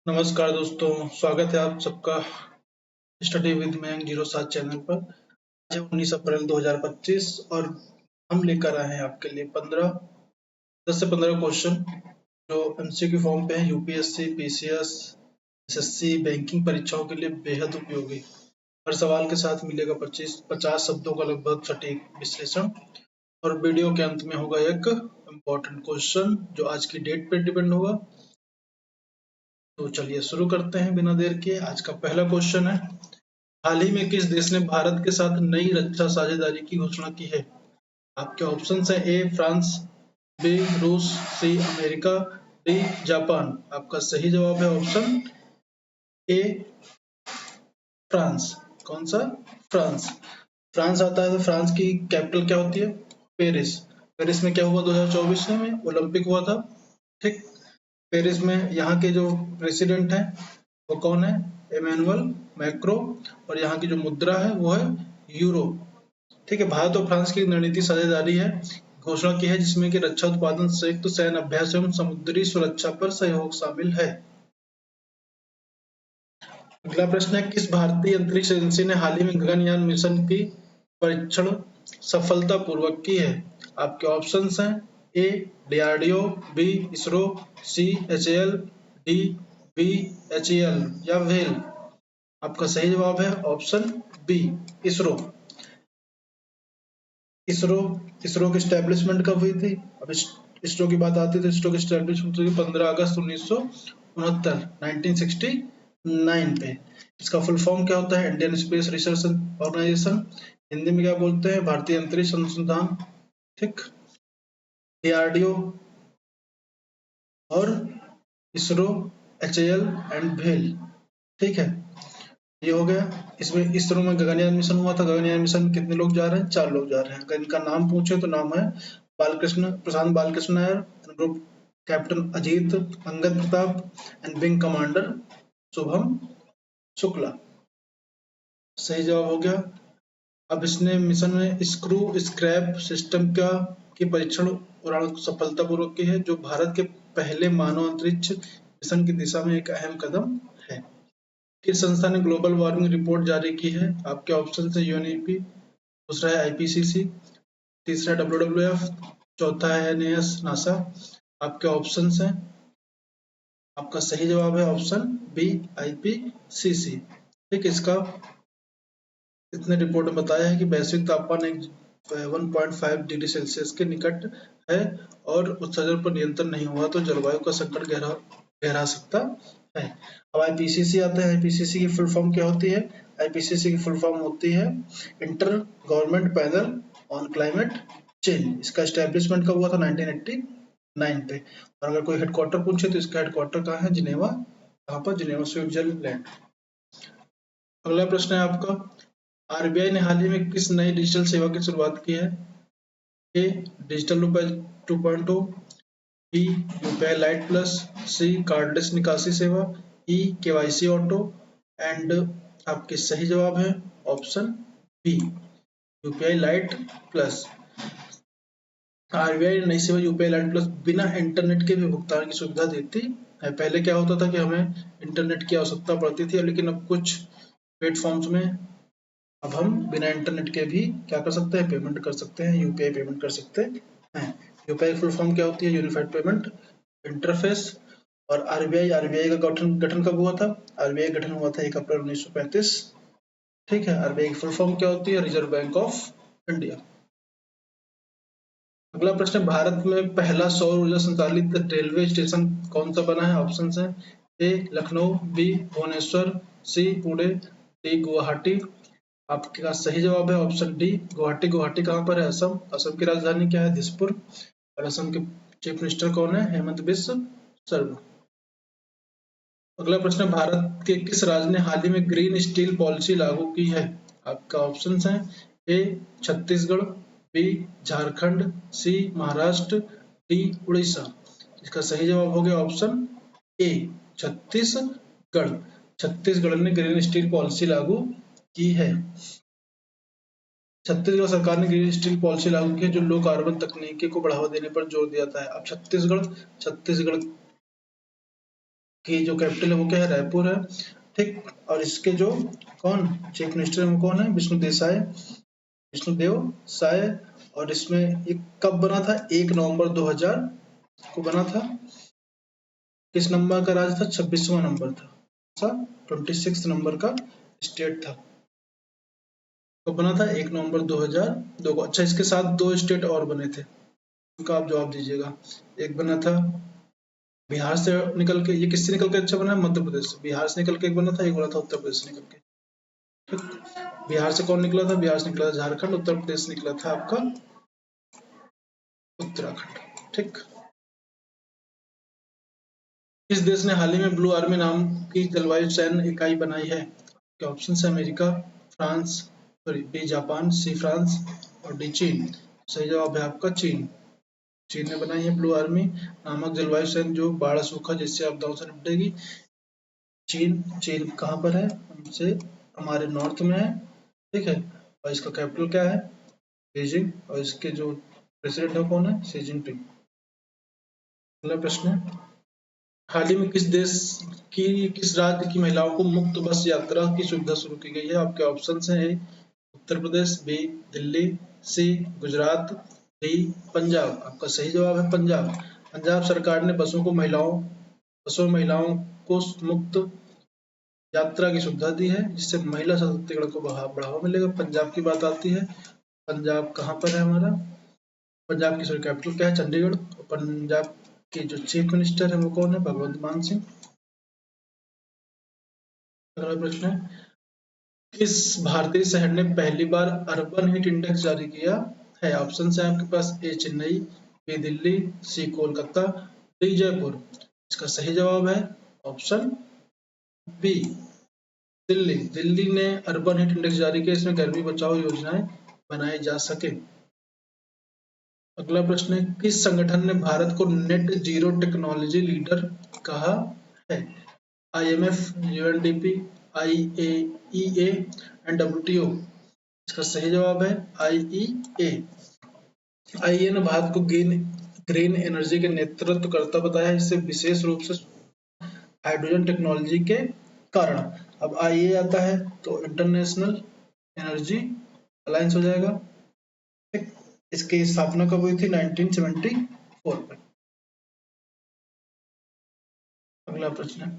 नमस्कार दोस्तों, स्वागत है आप सबका स्टडी विद मयंक 07 चैनल पर। आज है 19 अप्रैल 2025 और हम लेकर आए हैं आपके लिए 10 से 15 क्वेश्चन जो एमसीक्यू फॉर्म पे है। यूपीएससी, पीसीएस, एसएससी, बैंकिंग परीक्षाओं के लिए बेहद उपयोगी। हर सवाल के साथ मिलेगा 50 शब्दों का लगभग सटीक विश्लेषण और वीडियो के अंत में होगा एक इम्पोर्टेंट क्वेश्चन जो आज की डेट पर डिपेंड होगा। तो चलिए शुरू करते हैं बिना देर के। आज का पहला क्वेश्चन है, हाल ही में किस देश ने भारत के साथ नई रक्षा साझेदारी की घोषणा की है? आपके ऑप्शंस हैं ए फ्रांस, बी रूस, सी अमेरिका, डी जापान। आपका सही जवाब है ऑप्शन ए फ्रांस। कौन सा? फ्रांस। फ्रांस आता है तो फ्रांस की कैपिटल क्या होती है? पेरिस। पेरिस में क्या हुआ 2024 में? ओलंपिक हुआ था। ठीक। पेरिस में यहाँ के जो प्रेसिडेंट हैं वो कौन है? Emmanuel Macron. और यहाँ की जो मुद्रा है वो है यूरो। ठीक है। भारत और फ्रांस की रणनीति साझेदारी है घोषणा की है जिसमें कि रक्षा उत्पादन, संयुक्त सैन्य अभ्यास एवं समुद्री सुरक्षा पर सहयोग शामिल है। अगला प्रश्न है, किस भारतीय अंतरिक्ष एजेंसी ने हाल ही में गगनयान मिशन की परीक्षण सफलतापूर्वक की है? आपके ऑप्शंस हैं ए डीआरडीओ, बी इसरो, सी एचएएल, डी बीएचईएल या वेल। आपका सही जवाब है ऑप्शन बी इसरो। इसरो इसरो की स्टैब्लिशमेंट कब हुई थी? अब इसरो की बात आती है तो इसरो की स्टैब्लिशमेंट हुई 15 अगस्त 1969 1969 पे। इसका फुल फॉर्म क्या होता है? Indian space research organisation. Hindi में क्या बोलते हैं? भारतीय अंतरिक्ष अनुसंधान। ठीक। डीआरडीओ और इसरो, एचएएल एंड भेल। ठीक है, ये हो गया। इसमें इसरो में गगनयान मिशन हुआ था। गगनयान मिशन में कितने लोग जा रहे हैं? 4 लोग जा रहे हैं। अगर इनका नाम पूछे तो नाम है Balakrishnan Prashant Balakrishnan Nair, group captain Ajit Angad Pratap and wing commander Shubham Shukla. सही जवाब हो गया। अब इसने मिशन में स्क्रू स्क्रैप सिस्टम की परीक्षण उड़ान सफलतापूर्वक की है जो भारत के पहले मानव अंतरिक्ष मिशन की दिशा में एक अहम कदम है। किस संस्था ने ग्लोबल वार्मिंग रिपोर्ट जारी की है? आपके ऑप्शन है यूएनईपी, दूसरा है आईपीसीसी, तीसरा डब्ल्यूडब्ल्यूएफ, चौथा है एनएस नासा। आपके ऑप्शंस हैं, आपका सही जवाब है ऑप्शन बी आईपीसीसी। ठीक। इसका इसने रिपोर्ट में बताया है कि वैश्विक तापमान 1.5 डिग्री सेल्सियस के निकट है और उत्सर्जन पर नियंत्रण नहीं हुआ तो जलवायु का संकट गहरा सकता है। अब आईपीसीसी आता है। आईपीसीसी की फुल फॉर्म क्या होती है? आईपीसीसी की फुल फॉर्म होती है inter government panel on climate change. इसका एस्टेब्लिशमेंट कब हुआ था? 1989 पे। और अगर कोई हेडक्वार्टर पूछे तो इसका हेडक्वार्टर कहाँ है? जिनेवा। कहाँ पर? Geneva, Switzerland. अगला प्रश्न है आपका, आरबीआई ने हाल ही में किस नई डिजिटल सेवा की शुरुआत की है? ए डिजिटल रुपए 2.0, बी यूपीआई लाइट प्लस, सी कार्डलेस निकासी सेवा, ई केवाईसी ऑटो एंड आपके सही जवाब है option B UPI lite plus. RBI नई सेवा यूपीआई लाइट प्लस बिना इंटरनेट के भी भुगतान की सुविधा देती है। पहले क्या होता था कि हमें इंटरनेट की आवश्यकता पड़ती थी, लेकिन अब कुछ प्लेटफॉर्म्स में अब हम बिना इंटरनेट के भी क्या कर सकते हैं? पेमेंट कर सकते हैं, यूपीआई पेमेंट कर सकते हैं। यूपीआई फुल फॉर्म क्या होती है? Unified payment interface. और आरबीआई आरबीआई का गठन गठन कब हुआ था? आरबीआई गठन हुआ था 1 अप्रैल 1935। ठीक है। आरबीआई की फुल फॉर्म क्या होती है? Reserve bank of India. अगला प्रश्न, भारत में पहला सौर ऊर्जा संचालित रेलवे स्टेशन कौन सा बना है? ऑप्शन है ए लखनऊ, बी भुवनेश्वर, सी पुणे, डी गुवाहाटी। आपका सही जवाब है ऑप्शन डी गुवाहाटी। गुवाहाटी कहाँ पर है? असम। असम की राजधानी क्या है? दिसपुर। और असम के चीफ मिनिस्टर कौन है? हेमंत बिस्व शर्मा। अगला प्रश्न, भारत के किस राज्य ने हाल ही में ग्रीन स्टील पॉलिसी लागू की है? आपका ऑप्शन है ए छत्तीसगढ़, बी झारखंड, सी महाराष्ट्र, डी उड़ीसा। इसका सही जवाब हो गया ऑप्शन ए छत्तीसगढ़। छत्तीसगढ़ ने ग्रीन स्टील पॉलिसी लागू की है। छत्तीसगढ़ सरकार ने ग्रीन स्टील पॉलिसी लागू की है जो लो कार्बन तकनीकी को बढ़ावा देने पर जोर दिया था। अब छत्तीसगढ़ की जो कैपिटल है वो क्या है, रायपुर है। ठीक, और इसके जो कौन चीफ मिनिस्टर है वो कौन है, विष्णुदेव साय। और इसमें ये कब बना था, 1 नवंबर 2000 को बना था। किस नंबर का राज्य था, 26वां नंबर था। 26 नंबर का स्टेट था। कब बना था, 1 नवंबर 2002 को। अच्छा, इसके साथ 2 स्टेट और बने थे, उनका आप जवाब दीजिएगा। एक बना था बिहार से निकल के, ये किससे निकल के अच्छा बना है, मध्य प्रदेश से। बिहार से निकल के एक बना था, एक बना था उत्तर प्रदेश से निकल के। ठीक, बिहार से कौन निकला था, बिहार से निकला था झारखंड। उत्तर प्रदेश से निकला था आपका उत्तराखंड। ठीक, किस देश ने हाल ही में ब्लू आर्मी नाम की जलवायु सैन्य इकाई बनाई है? क्या ऑप्शन है, America, France, sorry B Japan, C France और डी चीन। सही जवाब है आपका चीन। चीन ने बनाई है ब्लू आर्मी नामक जलवायु सैन्य, जो बाढ़, सूखा जैसे आपदाओं से निपटेगी। चीन, चीन कहाँ पर है, हमसे हमारे नॉर्थ में है। ठीक है, और इसका कैपिटल क्या है, बीजिंग। और इसके जो प्रेसिडेंट है कौन है, शी जिनपिंग। अगला प्रश्न है, हाल ही में किस देश की, किस राज्य की महिलाओं को मुक्त बस यात्रा की सुविधा शुरू की गई है? आपके ऑप्शन है, ए उत्तर प्रदेश, बी दिल्ली, सी गुजरात, डी पंजाब। आपका सही जवाब है पंजाब। पंजाब सरकार ने बसों में महिलाओं को मुक्त यात्रा की सुविधा दी है, जिससे महिला सशक्तिकरण को बढ़ावा मिलेगा। पंजाब की बात आती है, पंजाब कहाँ पर है हमारा, पंजाब की कैपिटल क्या है, चंडीगढ़। और पंजाब के जो चीफ मिनिस्टर है वो कौन है, भगवंत मान सिंह। अगला प्रश्न है, किस भारतीय शहर ने पहली बार अर्बन हीट इंडेक्स जारी किया है? ऑप्शन है आपके पास, ए चेन्नई, बी दिल्ली, सी कोलकाता, डी जयपुर। इसका सही जवाब है ऑप्शन बी दिल्ली। दिल्ली ने अर्बन हीट इंडेक्स जारी किया, इसमें गर्मी बचाओ योजनाएं बनाई जा सके। अगला प्रश्न है, किस संगठन ने भारत को नेट जीरो टेक्नोलॉजी लीडर कहा है? IMF, UNDP, IAEA and WTO। इसका सही जवाब है IEA। IEA ने भारत को ग्रीन एनर्जी के नेतृत्व करता बताया, इससे विशेष रूप से हाइड्रोजन टेक्नोलॉजी के कारण। अब IEA आता है तो इंटरनेशनल एनर्जी अलायंस हो जाएगा। ठीक, इसकी स्थापना कब हुई थी, 1974 में। अगला प्रश्न है,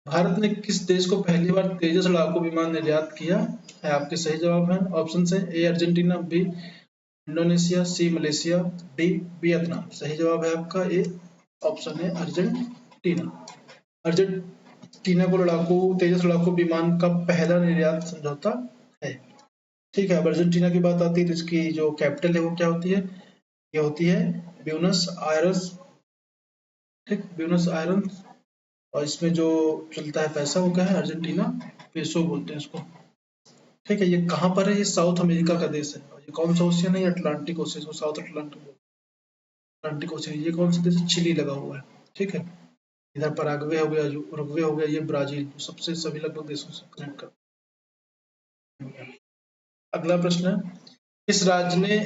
भारत ने किस देश को पहली बार तेजस लड़ाकू विमान निर्यात किया है? आपके सही जवाब है ऑप्शन है, ए अर्जेंटीना, बी इंडोनेशिया, सी मलेशिया, डी वियतनाम। सही जवाब है आपका ए ऑप्शन है अर्जेंटीना। अर्जेंटीना को लड़ाकू तेजस लड़ाकू विमान का पहला निर्यात समझौता है। ठीक है, अब अर्जेंटीना की बात आती है तो इसकी जो कैपिटल है वो क्या होती है, ये होती है ब्यूनस आयरस। ठीक, ब्यूनस आयरस। और इसमें जो चलता है पैसा वो क्या है, अर्जेंटीना पेसो बोलते हैं इसको। ठीक है, ये कहाँ पर है, ये साउथ अमेरिका का देश है। और ये कौन सा ओशियन है, अटलांटिक ओशियन, इसको साउथ अटलांटिक ओशियन। ये कौन सा देश है, चिली लगा हुआ है। ठीक है, इधर पराग्वे हो गया, उरुग्वे हो गया, ये ब्राजील, सबसे सभी लगभग देशों से कनेक्ट कर। अगला प्रश्न है, किस राज्य ने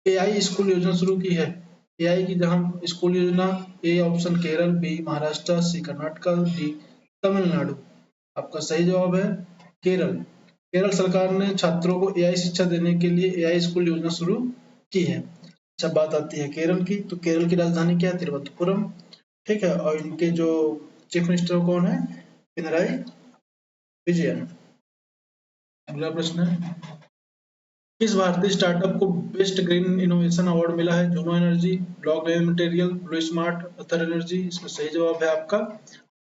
AI स्कूल योजना शुरू की है? AI की जहां स्कूल योजना, A option Kerala, B Maharashtra, C Karnataka, D Tamil Nadu. आपका सही जवाब है केरल। केरल सरकार ने छात्रों को AI शिक्षा देने के लिए AI स्कूल योजना शुरू की है। अच्छा, बात आती है केरल की, तो केरल की राजधानी क्या है, तिरुवनंतपुरम। ठीक है, और इनके जो चीफ मिनिस्टर कौन है, पिनराई विजयन। अगला प्रश्न है, किस भारतीय स्टार्टअप को बेस्ट ग्रीन इनोवेशन अवार्ड मिला है? Juno energy, log lane material, blue smart, Ather energy. इसमें सही जवाब है आपका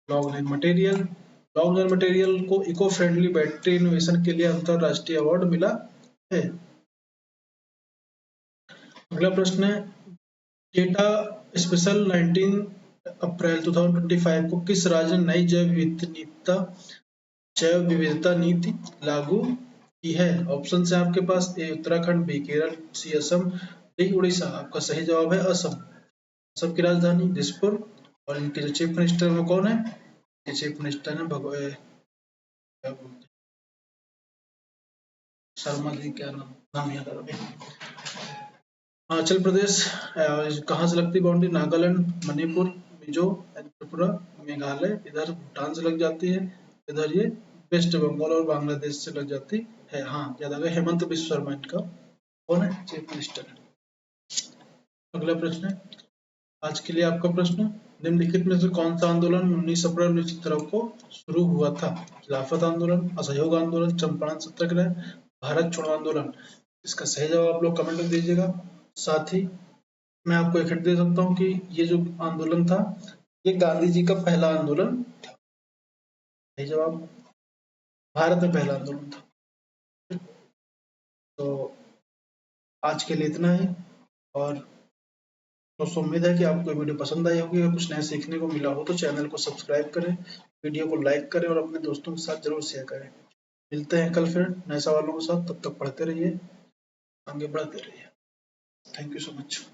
log lane material. Log lane material को इको फ्रेंडली बैटरी इनोवेशन के लिए अंतरराष्ट्रीय अवार्ड मिला है। अगला प्रश्न है, डेटा स्पेशल 19 अप्रैल 2025 को किस राज्य ने नई जैव विविधता नीति लागू की है? ऑप्शन है आपके पास, ए उत्तराखंड, बी केरल, सी असम, डी उड़ीसा। आपका सही जवाब है असम। असम की राजधानी दिसपुर। और इनके जो चीफ मिनिस्टर वो कौन है, ये चीफ मिनिस्टर है शर्मा जी, क्या नाम याद आ रहा। हिमाचल प्रदेश। कहाँ से लगती बाउंड्री, नागालैंड, मणिपुर, मिजो एंड त्रिपुरा। मेघालय, इधर भूटान से लग जाती है, इधर ये वेस्ट बंगाल और बांग्लादेश से लग जाती है। हाँ याद आ गया, हेमंत बिस्व शर्मा इनका कौन है, चीफ मिनिस्टर। अगला प्रश्न है आज के लिए आपका प्रश्न, निम्नलिखित में से कौन सा आंदोलन 19 अप्रैल 1917 को शुरू हुआ था? खिलाफत आंदोलन, असहयोग आंदोलन, चंपारण सत्याग्रह, भारत छोड़ो आंदोलन। इसका सही जवाब आप लोग कमेंट में दीजिएगा। साथ ही मैं आपको एक हिंट दे सकता हूँ कि ये जो आंदोलन था ये गांधी जी का पहला आंदोलन था। सही जवाब, भारत में पहला आंदोलन था। तो आज के लिए इतना ही, और दोस्तों उम्मीद है कि आपको वीडियो पसंद आई होगी। अगर कुछ नया सीखने को मिला हो तो चैनल को सब्सक्राइब करें, वीडियो को लाइक करें और अपने दोस्तों के साथ जरूर शेयर करें। मिलते हैं कल फिर नए सवालों के साथ, तब तक पढ़ते रहिए, आगे बढ़ते रहिए। Thank you so much.